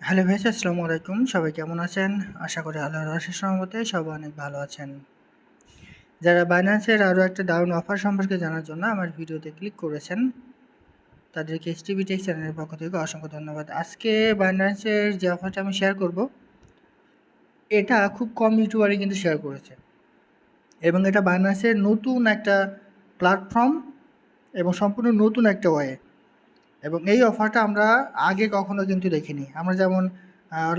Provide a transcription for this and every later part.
Hello vice, আসসালামু আলাইকুম। সবাই কেমন আছেন? আশা করি আল্লাহর অশেষ রহমতে সবাই অনেক ভালো আছেন। যারা বাইন্যান্সের আরও একটা দারুণ অফার সম্পর্কে জানার জন্য আমার ভিডিওতে ক্লিক করেছেন, তাদেরকে এসটিভি টেক চ্যানেলের পক্ষ থেকে অসংখ্য ধন্যবাদ। আজকে বাইন্যান্সের যে অফারটা আমি শেয়ার করব, এটা খুব কম ইউটিউবারই কিন্তু শেয়ার করেছে, এবং এটা বাইন্যান্সের নতুন একটা প্ল্যাটফর্ম এবং সম্পূর্ণ নতুন একটা ওয়ে। এবং এই অফারটা আমরা আগে কখনো কিন্তু দেখিনি। আমরা যেমন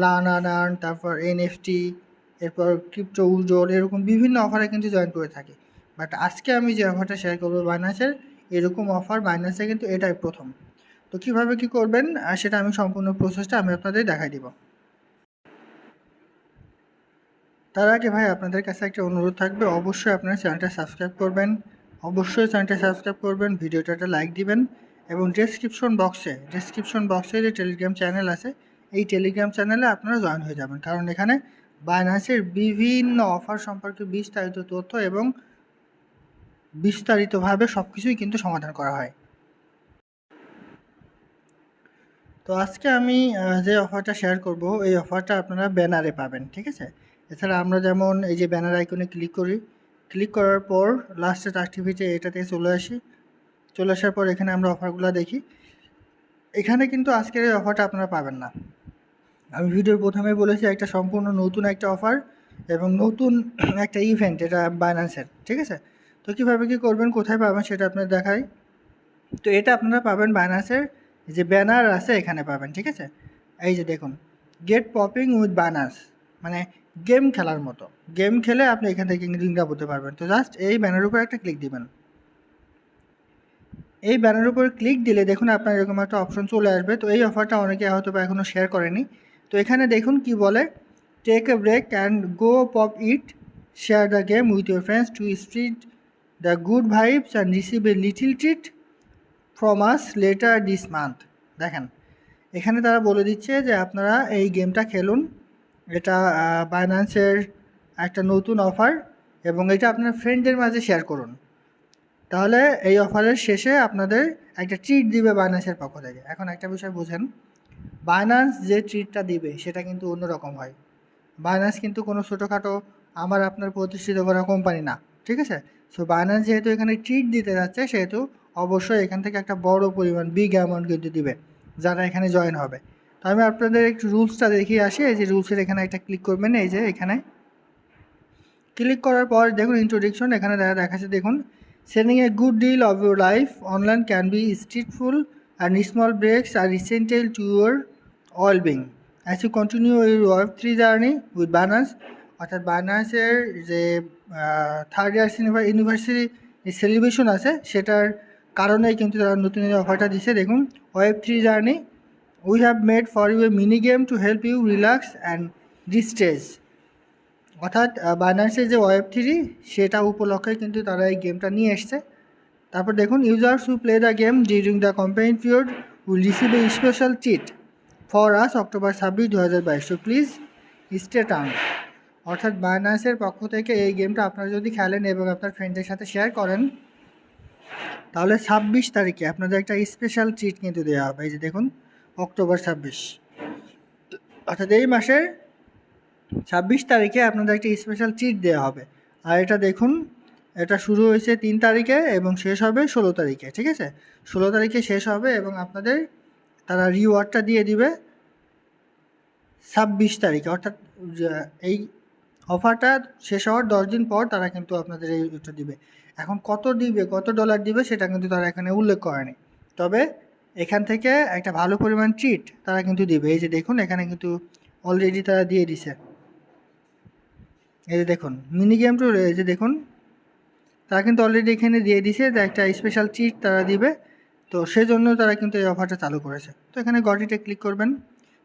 লার্ন আর্ন আর্ন, তারপর এনএফটি, এরপর ক্রিপ্টো উজ্জ্বল, এরকম বিভিন্ন অফারে কিন্তু জয়েন করে থাকি। বাট আজকে আমি যে অফারটা শেয়ার করবো বাইন্যান্সের, এরকম অফার বাইন্যান্সে কিন্তু এটাই প্রথম। তো কীভাবে কী করবেন সেটা আমি সম্পূর্ণ প্রসেসটা আমি আপনাদের দেখাই দিব। তার আগে ভাই আপনাদের কাছে একটা অনুরোধ থাকবে, অবশ্যই আপনারা চ্যানেলটা সাবস্ক্রাইব করবেন, ভিডিওটা একটা লাইক দিবেন, এবং ডেসক্রিপশন বক্সে যে টেলিগ্রাম চ্যানেল আছে, এই টেলিগ্রাম চ্যানেলে আপনারা জয়েন হয়ে যাবেন, কারণ এখানে বাইন্যান্সের বিভিন্ন অফার সম্পর্কে বিস্তারিত তথ্য এবং বিস্তারিতভাবে সব কিছুই কিন্তু সমাধান করা হয়। তো আজকে আমি যে অফারটা শেয়ার করব, এই অফারটা আপনারা ব্যানারে পাবেন, ঠিক আছে? এছাড়া আমরা যেমন এই যে ব্যানার আইকনে ক্লিক করি, ক্লিক করার পর লাস্টের অ্যাক্টিভিটি এটাতে চলে আসার পর এখানে আমরা অফারগুলো দেখি। এখানে কিন্তু আজকের এই অফারটা আপনারা পাবেন না। আমি ভিডিওর প্রথমে বলেছি একটা সম্পূর্ণ নতুন একটা অফার এবং নতুন একটা ইভেন্ট, এটা বাইন্যান্সের, ঠিক আছে? তো কীভাবে কী করবেন, কোথায় পাবেন সেটা আপনাদের দেখাই। তো এটা আপনারা পাবেন বাইন্যান্সের যে ব্যানার আছে এখানে পাবেন, ঠিক আছে? এই যে দেখুন, গেট পপিং উইথ বাইন্যান্স, মানে গেম খেলার মতো। গেম খেলে আপনি এখান থেকে ইনকাম করতে পারবেন। তো জাস্ট এই ব্যানারের উপর একটা ক্লিক দিবেন। এই ব্যানারের উপর ক্লিক দিলে দেখুন আপনার এরকম একটা অপশন চলে আসবে। তো এই অফারটা অনেকে হয়তো বা এখনও শেয়ার করেনি। তো এখানে দেখুন কি বলে, take a break and go pop it, share the game with your friends to spread the good vibes and receive a little treat from us later this month. দেখেন, এখানে তারা বলে দিচ্ছে যে আপনারা এই গেমটা খেলুন, এটা বাইন্যান্সের একটা নতুন অফার, এবং এটা আপনার ফ্রেন্ডদের মাঝে শেয়ার করুন। তাহলে এই অফারের শেষে আপনাদের একটা ট্রিট দিবে বাইন্যান্সের পক্ষ থেকে। এখন একটা বিষয় বুঝেন, বাইন্যান্স যে ট্রিটটা দিবে সেটা কিন্তু অন্যরকম হয়। বাইন্যান্স কিন্তু কোনো ছোটোখাটো আমার আপনার প্রতিষ্ঠিত করা কোম্পানি না, ঠিক আছে? সো বাইন্যান্স যেহেতু এখানে ট্রিট দিতে যাচ্ছে, সেহেতু অবশ্যই এখান থেকে একটা বড় পরিমাণ বিগ অ্যামাউন্ট কিন্তু দিবে যারা এখানে জয়েন হবে। তো আমি আপনাদের একটু রুলসটা দেখিয়ে আসি। এই যে রুলসের এখানে একটা ক্লিক করবেন, এই যে এখানে ক্লিক করার পর দেখুন ইন্ট্রোডাকশন, এখানে দেখাচ্ছে দেখুন, selling a good deal of your life online can be stressful and small breaks are essential to your well being as you continue your Web3 journey with Binance. অর্থাৎ বাইন্যান্সের যে থার্ড ইয়ার ইউনিভার্সিটি সেলিব্রেশন আছে, সেটার কারণেই কিন্তু তারা নতুন অফারটা দিচ্ছে। দেখুন, Web3 journey, we have made for you a mini game to help you relax and distress. অর্থাৎ বাইন্যান্সের যে Web3, সেটা উপলক্ষে কিন্তু তারা এই গেমটা নিয়ে এসছে। তারপর দেখুন, users who play the game during the campaign period will receive a special treat for us October 26, 2022। So please stay turn. অর্থাৎ বাইন্যান্সের পক্ষ থেকে এই গেমটা আপনারা যদি খেলেন এবং আপনার ফ্রেন্ডের সাথে শেয়ার করেন, তাহলে 26 তারিখে আপনাদের একটা স্পেশাল ট্রিট কিন্তু দেওয়া হবে। এই যে দেখুন, অক্টোবর 26, অর্থাৎ এই মাসের 26 তারিখে আপনাদের একটা স্পেশাল ট্রিট দেওয়া হবে। আর এটা দেখুন, এটা শুরু হয়েছে 3 তারিখে এবং শেষ হবে 16 তারিখে, ঠিক আছে? 16 তারিখে শেষ হবে এবং আপনাদের তারা রিওয়ার্ডটা দিয়ে দিবে 26 তারিখে। অর্থাৎ এই অফারটা শেষ হওয়ার 10 দিন পর তারা কিন্তু আপনাদের এইটা দিবে। এখন কত দিবে, কত ডলার দিবে, সেটা কিন্তু তারা এখানে উল্লেখ করেনি। তবে এখান থেকে একটা ভালো পরিমাণ ট্রিট তারা কিন্তু দিবে। এই যে দেখুন, এখানে কিন্তু অলরেডি তারা দিয়ে দিছে। এই যে দেখুন, মিনি গেম টু, এই যে দেখুন, তারা কিন্তু অলরেডি এখানে দিয়ে দিছে যে একটা স্পেশাল ট্রিট তারা দিবে। তো সেজন্য তারা কিন্তু এই অফারটা চালু করেছে। তো এখানে গটিতে ক্লিক করবেন।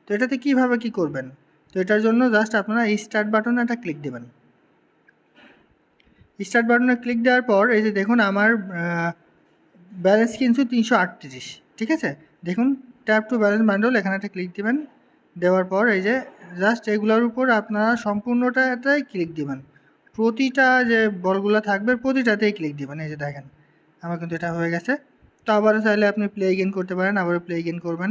তো এটাতে কীভাবে কী করবেন, তো এটার জন্য জাস্ট আপনারা এই স্টার্ট বাটনে একটা ক্লিক দেবেন। স্টার্ট বাটনে ক্লিক দেওয়ার পর এই যে দেখুন, আমার ব্যালেন্স কিন্তু 338, ঠিক আছে? দেখুন, ট্যাপ টু ব্যালেন্স বান্ডল, এখানে একটা ক্লিক দেবেন। দেওয়ার পর এই যে জাস্ট এগুলোর উপর আপনারা সম্পূর্ণটাতেই ক্লিক দিবেন। প্রতিটা যে বলগুলো থাকবে প্রতিটাতেই ক্লিক দিবেন। এই যে দেখেন, আমার কিন্তু এটা হয়ে গেছে। তো আবারও চাইলে আপনি প্লে এগেইন করতে পারেন, আবারও প্লে এগেইন করবেন।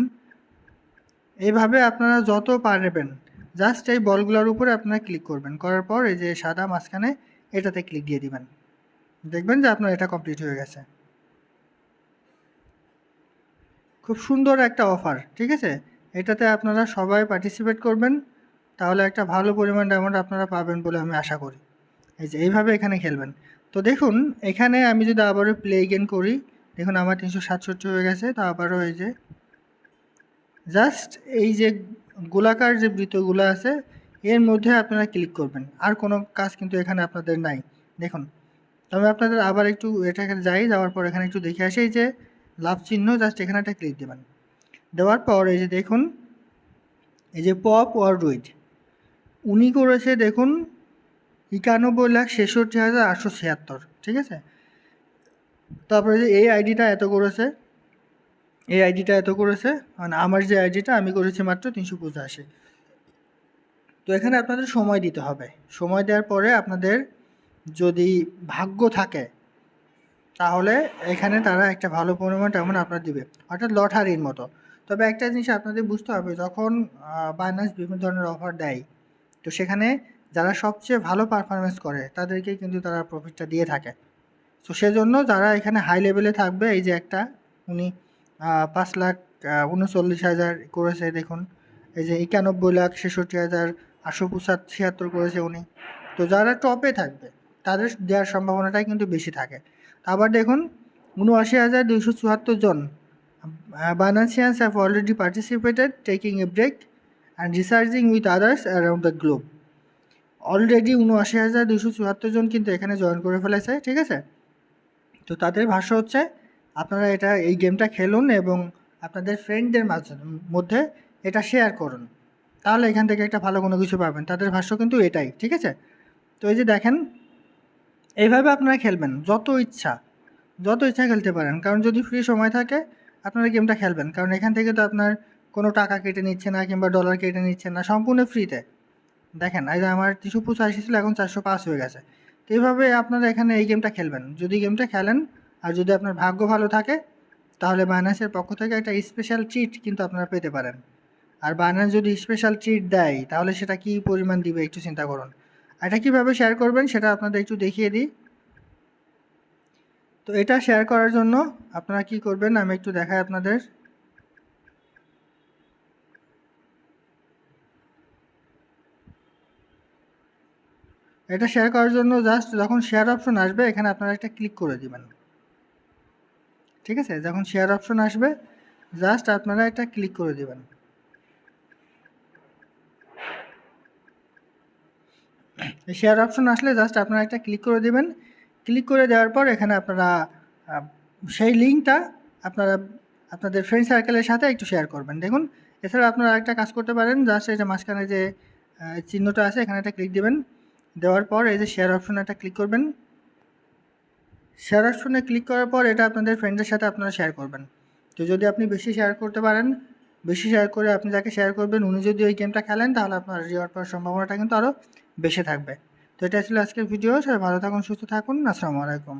এইভাবে আপনারা যত পারবেন জাস্ট এই বলগুলোর উপরে আপনারা ক্লিক করবেন, করার পর এই যে সাদা মাঝখানে এটাতে ক্লিক দিয়ে দিবেন, দেখবেন যে আপনার এটা কমপ্লিট হয়ে গেছে। খুব সুন্দর একটা অফার, ঠিক আছে? এটাতে আপনারা সবাই পার্টিসিপেট করবেন, তাহলে একটা ভালো পরিমাণ অ্যামাউন্ট আপনারা পাবেন বলে আমি আশা করি। এই যে এইভাবে এখানে খেলবেন। তো দেখুন এখানে আমি যদি আবারও প্লে এগেন করি, দেখুন আমার 367 হয়ে গেছে। তো আবারও এই যে জাস্ট এই যে গোলাকার যে বৃত্তগুলো আছে এর মধ্যে আপনারা ক্লিক করবেন, আর কোনো কাজ কিন্তু এখানে আপনাদের নাই। দেখুন তবে আপনাদের আবার একটু এটাকে যাওয়ার পর এখানে একটু দেখে আসি, এই যে লাভ চিহ্ন, জাস্ট এখানে একটা ক্লিক দেবেন। দেওয়ার পর এই যে দেখুন এই যে পপ ওর রুইড উনি করেছে দেখুন 91,66,876, ঠিক আছে? তারপরে যে এই আইডিটা এত করেছে, মানে আমার যে আইডিটা আমি করেছি মাত্র 385। তো এখানে আপনাদের সময় দিতে হবে, সময় দেওয়ার পরে আপনাদের যদি ভাগ্য থাকে তাহলে এখানে তারা একটা ভালো পরিমাণ তেমন আপনার দিবে, অর্থাৎ লটারির মতো। তবে একটা জিনিস আপনাদের বুঝতে হবে, যখন বাইন্যান্স বিভিন্ন ধরনের অফার দেয় তো সেখানে যারা সবচেয়ে ভালো পারফরমেন্স করে তাদেরকে কিন্তু তারা প্রফিটটা দিয়ে থাকে। তো সেজন্য যারা এখানে হাই লেভেলে থাকবে, এই যে একটা উনি 5,39,000 করেছে দেখুন, এই যে 91,66,876 করেছে উনি। তো যারা টপে থাকবে তাদের দেওয়ার সম্ভাবনাটাই কিন্তু বেশি থাকে। আবার দেখুন 79,274 জন Binanceans have already participated, taking a break and researching with others around the globe. Already 79,274 জন কিন্তু এখানে জয়েন করে ফেলেছে, ঠিক আছে? তো তাদের ভাষ্য হচ্ছে আপনারা এই গেমটা খেলুন এবং আপনাদের ফ্রেন্ডদের মধ্যে এটা শেয়ার করুন, তাহলে এখান থেকে একটা ভালো কোনো কিছু পাবেন। তাদের ভাষ্য কিন্তু এটাই, ঠিক আছে? তো এই যে দেখেন এইভাবে আপনারা খেলবেন, যত ইচ্ছা খেলতে পারেন, কারণ যদি ফ্রি সময় থাকে আপনারা গেমটা খেলবেন, কারণ এখান থেকে তো আপনার কোনো টাকা কেটে নিচ্ছে না কিংবা ডলার কেটে নিচ্ছে না, সম্পূর্ণ ফ্রিতে। দেখেন এই যে আমার 385 ছিল, এখন 405 হয়ে গেছে। তো এইভাবে আপনারা এখানে এই গেমটা খেলবেন, যদি গেমটা খেলেন আর যদি আপনার ভাগ্য ভালো থাকে তাহলে বাইন্যান্সের পক্ষ থেকে একটা স্পেশাল ট্রিট কিন্তু আপনারা পেতে পারেন। আর বাইন্যান্স যদি স্পেশাল ট্রিট দেয় তাহলে সেটা কী পরিমাণ দিবে একটু চিন্তা করুন। এটা কীভাবে শেয়ার করবেন সেটা আপনাদের একটু দেখিয়ে দিই। তো এটা শেয়ার করার জন্য আপনারা কি করবেন আমি একটু দেখাই আপনাদের। এটা শেয়ার করার জন্য জাস্ট যখন শেয়ার অপশন আসবে এখানে আপনারা একটা ক্লিক করে দিবেন, ঠিক আছে? যখন শেয়ার অপশন আসবে জাস্ট আপনারা একটা ক্লিক করে দিবেন। শেয়ার অপশন আসলে জাস্ট আপনারা একটা ক্লিক করে দিবেন। ক্লিক করে দেওয়ার পর এখানে আপনারা সেই লিঙ্কটা আপনারা আপনাদের ফ্রেন্ড সার্কেলের সাথে একটু শেয়ার করবেন। দেখুন এছাড়া আপনারা একটা কাজ করতে পারেন, জাস্ট এই যে মাঝখানে যে চিহ্নটা আছে এখানে একটা ক্লিক দেবেন। দেওয়ার পর এই যে শেয়ার অপশনে একটা ক্লিক করবেন। শেয়ার অপশনে ক্লিক করার পর এটা আপনাদের ফ্রেন্ডের সাথে আপনারা শেয়ার করবেন। তো যদি আপনি বেশি শেয়ার করতে পারেন, বেশি শেয়ার করে আপনি যাকে শেয়ার করবেন উনি যদি ওই গেমটা খেলেন তাহলে আপনার রিওয়ার্ড পাওয়ার সম্ভাবনাটা কিন্তু আরও বেশি থাকবে। তো এটা ছিল আজকের ভিডিও। সবাই ভালো থাকুন, সুস্থ থাকুন। আসসালামু আলাইকুম।